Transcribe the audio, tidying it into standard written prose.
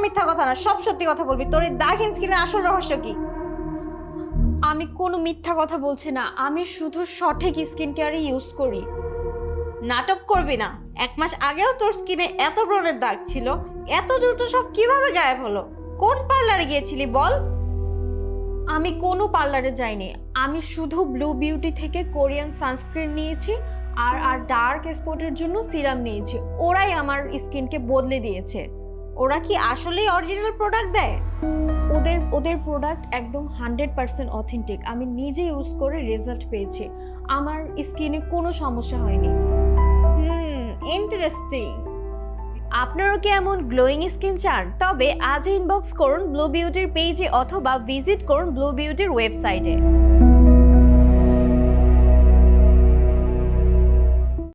মিথ্যা কথা না, সব সত্যি কথা বলবি। তোর এই দাগহীন স্কিনের আসল রহস্য কি? আমি কোনো মিথ্যা কথা বলছি না, আমি শুধু সঠিক স্কিন কেয়ারই ইউজ করি। নাটক করবি না। 1 মাস আগেও তোর স্কিনে এত ব্রণের দাগ ছিল, এত দ্রুত সব কিভাবে গায়েব হলো? কোন পার্লারে গিয়েছিলি বল? আমি কোনো পার্লারে যাইনি, আমি শুধু ব্লু বিউটি থেকে কোরিয়ান সানস্ক্রিন নিয়েছি আর ডার্ক স্পটের জন্য সিরাম নিয়েছি। ওরাই আমার স্কিনকে বদলে দিয়েছে। ওরা কি আসলেই অরিজিনাল প্রোডাক্ট দেয়? ওদের প্রোডাক্ট একদম 100% অথেন্টিক। আমি নিজে ইউজ করে রেজাল্ট পেয়েছি, আমার স্কিনে কোনো সমস্যা হয়নি। ইন্টারেস্টিং। আপনারও কি এমন গ্লোয়িং স্কিন চান? তবে আজই ইনবক্স করুন ব্লু বিউটির পেজে অথবা ভিজিট করুন ব্লু বিউটির ওয়েবসাইটে।